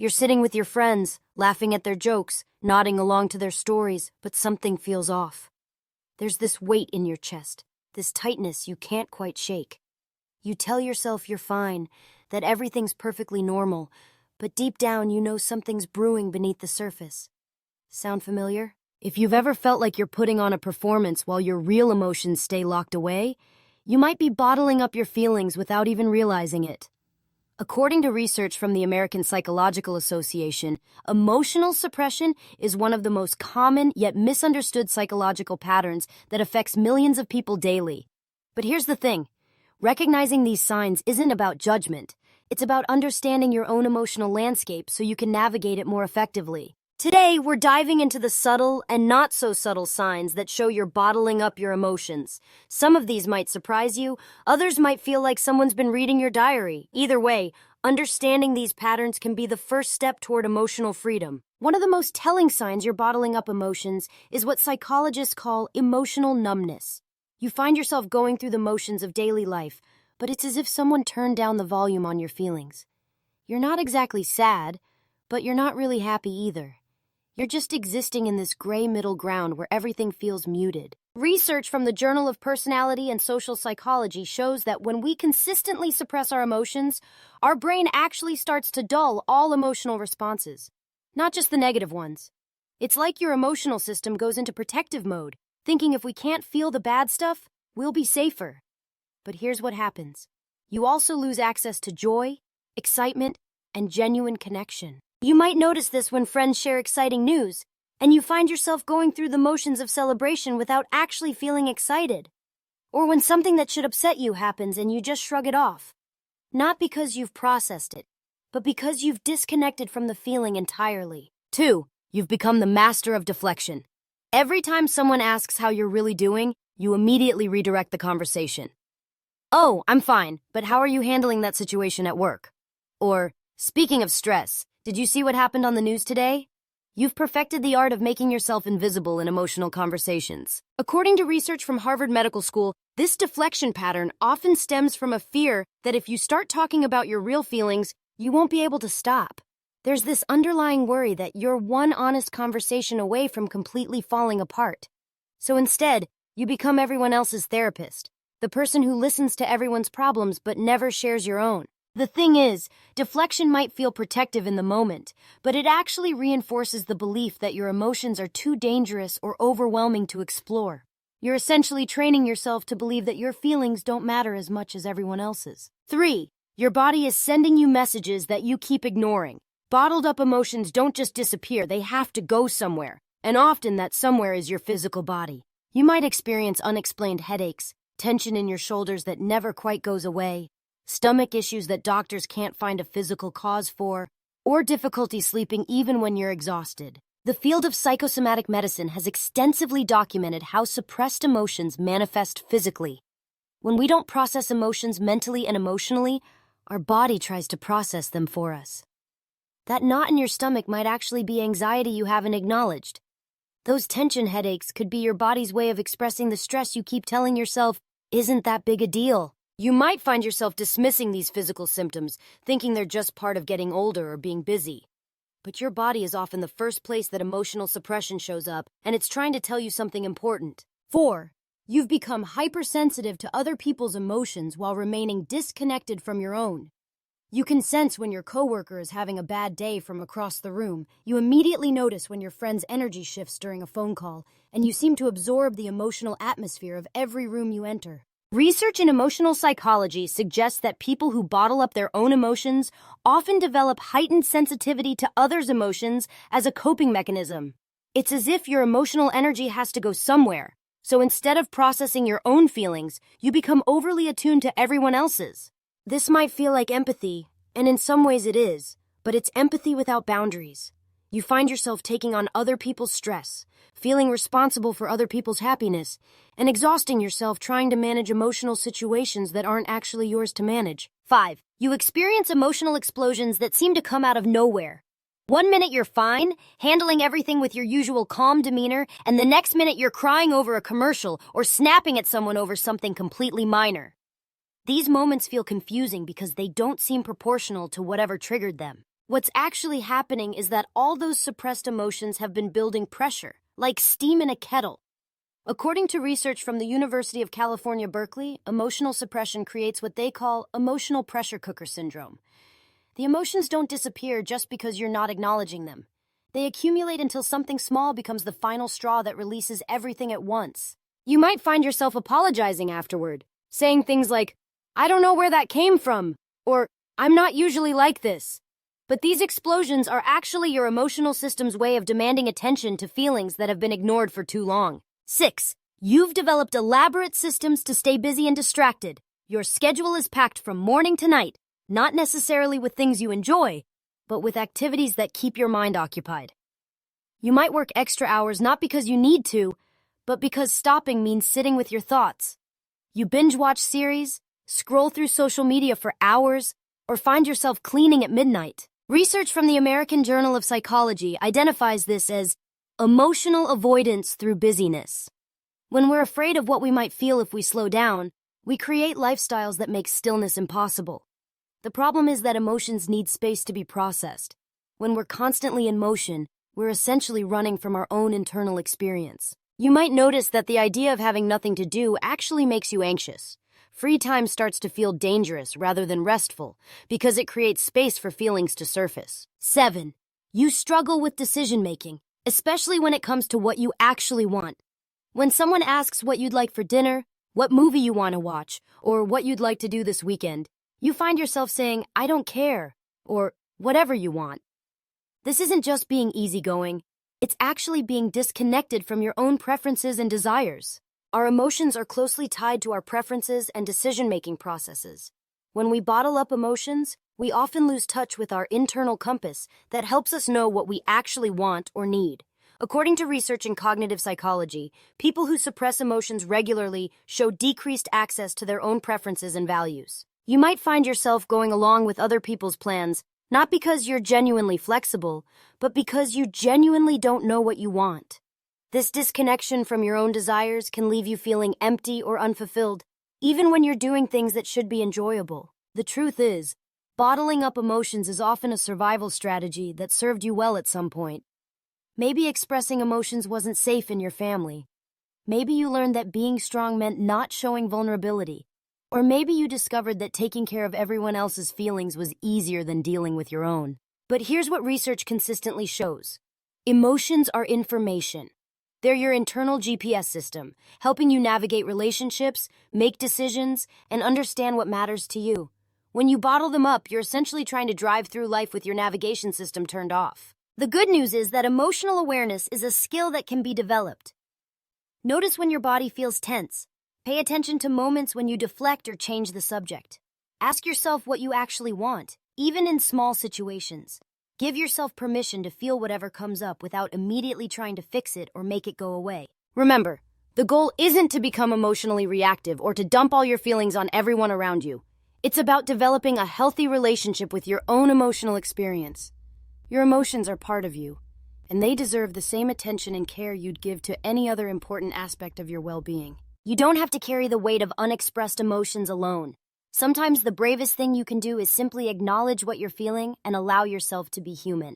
You're sitting with your friends, laughing at their jokes, nodding along to their stories, but something feels off. There's this weight in your chest, this tightness you can't quite shake. You tell yourself you're fine, that everything's perfectly normal, but deep down you know something's brewing beneath the surface. Sound familiar? If you've ever felt like you're putting on a performance while your real emotions stay locked away, you might be bottling up your feelings without even realizing it. According to research from the American Psychological Association, emotional suppression is one of the most common yet misunderstood psychological patterns that affects millions of people daily. But here's the thing. Recognizing these signs isn't about judgment. It's about understanding your own emotional landscape so you can navigate it more effectively. Today, we're diving into the subtle and not so subtle signs that show you're bottling up your emotions. Some of these might surprise you, others might feel like someone's been reading your diary. Either way, understanding these patterns can be the first step toward emotional freedom. One of the most telling signs you're bottling up emotions is what psychologists call emotional numbness. You find yourself going through the motions of daily life, but it's as if someone turned down the volume on your feelings. You're not exactly sad, but you're not really happy either. You're just existing in this gray middle ground where everything feels muted. Research from the Journal of Personality and Social Psychology shows that when we consistently suppress our emotions, our brain actually starts to dull all emotional responses, not just the negative ones. It's like your emotional system goes into protective mode, thinking if we can't feel the bad stuff, we'll be safer. But here's what happens. You also lose access to joy, excitement, and genuine connection. You might notice this when friends share exciting news, and you find yourself going through the motions of celebration without actually feeling excited. Or when something that should upset you happens and you just shrug it off. Not because you've processed it, but because you've disconnected from the feeling entirely. 2. You've become the master of deflection. Every time someone asks how you're really doing, you immediately redirect the conversation. Oh, I'm fine, but how are you handling that situation at work? Or, speaking of stress, did you see what happened on the news today? You've perfected the art of making yourself invisible in emotional conversations. According to research from Harvard Medical School, this deflection pattern often stems from a fear that if you start talking about your real feelings, you won't be able to stop. There's this underlying worry that you're one honest conversation away from completely falling apart. So instead, you become everyone else's therapist, the person who listens to everyone's problems but never shares your own. The thing is, deflection might feel protective in the moment, but it actually reinforces the belief that your emotions are too dangerous or overwhelming to explore. You're essentially training yourself to believe that your feelings don't matter as much as everyone else's. 3. Your body is sending you messages that you keep ignoring. Bottled up emotions don't just disappear, they have to go somewhere. And often that somewhere is your physical body. You might experience unexplained headaches, tension in your shoulders that never quite goes away, stomach issues that doctors can't find a physical cause for, or difficulty sleeping even when you're exhausted. The field of psychosomatic medicine has extensively documented how suppressed emotions manifest physically. When we don't process emotions mentally and emotionally, our body tries to process them for us. That knot in your stomach might actually be anxiety you haven't acknowledged. Those tension headaches could be your body's way of expressing the stress you keep telling yourself isn't that big a deal. You might find yourself dismissing these physical symptoms, thinking they're just part of getting older or being busy. But your body is often the first place that emotional suppression shows up, and it's trying to tell you something important. 4. You've become hypersensitive to other people's emotions while remaining disconnected from your own. You can sense when your coworker is having a bad day from across the room. You immediately notice when your friend's energy shifts during a phone call, and you seem to absorb the emotional atmosphere of every room you enter. Research in emotional psychology suggests that people who bottle up their own emotions often develop heightened sensitivity to others' emotions as a coping mechanism. It's as if your emotional energy has to go somewhere, so instead of processing your own feelings, you become overly attuned to everyone else's. This might feel like empathy, and in some ways it is, but it's empathy without boundaries. You find yourself taking on other people's stress, feeling responsible for other people's happiness, and exhausting yourself trying to manage emotional situations that aren't actually yours to manage. 5. You experience emotional explosions that seem to come out of nowhere. One minute you're fine, handling everything with your usual calm demeanor, and the next minute you're crying over a commercial or snapping at someone over something completely minor. These moments feel confusing because they don't seem proportional to whatever triggered them. What's actually happening is that all those suppressed emotions have been building pressure, like steam in a kettle. According to research from the University of California, Berkeley, emotional suppression creates what they call emotional pressure cooker syndrome. The emotions don't disappear just because you're not acknowledging them. They accumulate until something small becomes the final straw that releases everything at once. You might find yourself apologizing afterward, saying things like, "I don't know where that came from," or "I'm not usually like this." But these explosions are actually your emotional system's way of demanding attention to feelings that have been ignored for too long. 6. You've developed elaborate systems to stay busy and distracted. Your schedule is packed from morning to night, not necessarily with things you enjoy, but with activities that keep your mind occupied. You might work extra hours not because you need to, but because stopping means sitting with your thoughts. You binge watch series, scroll through social media for hours, or find yourself cleaning at midnight. Research from the American Journal of Psychology identifies this as emotional avoidance through busyness. When we're afraid of what we might feel if we slow down, we create lifestyles that make stillness impossible. The problem is that emotions need space to be processed. When we're constantly in motion, we're essentially running from our own internal experience. You might notice that the idea of having nothing to do actually makes you anxious. Free time starts to feel dangerous rather than restful because it creates space for feelings to surface. 7. You struggle with decision-making, especially when it comes to what you actually want. When someone asks what you'd like for dinner, what movie you want to watch, or what you'd like to do this weekend, you find yourself saying, "I don't care," or whatever you want. This isn't just being easygoing, it's actually being disconnected from your own preferences and desires. Our emotions are closely tied to our preferences and decision-making processes. When we bottle up emotions, we often lose touch with our internal compass that helps us know what we actually want or need. According to research in cognitive psychology, people who suppress emotions regularly show decreased access to their own preferences and values. You might find yourself going along with other people's plans, not because you're genuinely flexible, but because you genuinely don't know what you want. This disconnection from your own desires can leave you feeling empty or unfulfilled, even when you're doing things that should be enjoyable. The truth is, bottling up emotions is often a survival strategy that served you well at some point. Maybe expressing emotions wasn't safe in your family. Maybe you learned that being strong meant not showing vulnerability. Or maybe you discovered that taking care of everyone else's feelings was easier than dealing with your own. But here's what research consistently shows. Emotions are information. They're your internal GPS system, helping you navigate relationships, make decisions, and understand what matters to you. When you bottle them up, you're essentially trying to drive through life with your navigation system turned off. The good news is that emotional awareness is a skill that can be developed. Notice when your body feels tense. Pay attention to moments when you deflect or change the subject. Ask yourself what you actually want, even in small situations. Give yourself permission to feel whatever comes up without immediately trying to fix it or make it go away. Remember, the goal isn't to become emotionally reactive or to dump all your feelings on everyone around you. It's about developing a healthy relationship with your own emotional experience. Your emotions are part of you, and they deserve the same attention and care you'd give to any other important aspect of your well-being. You don't have to carry the weight of unexpressed emotions alone. Sometimes the bravest thing you can do is simply acknowledge what you're feeling and allow yourself to be human.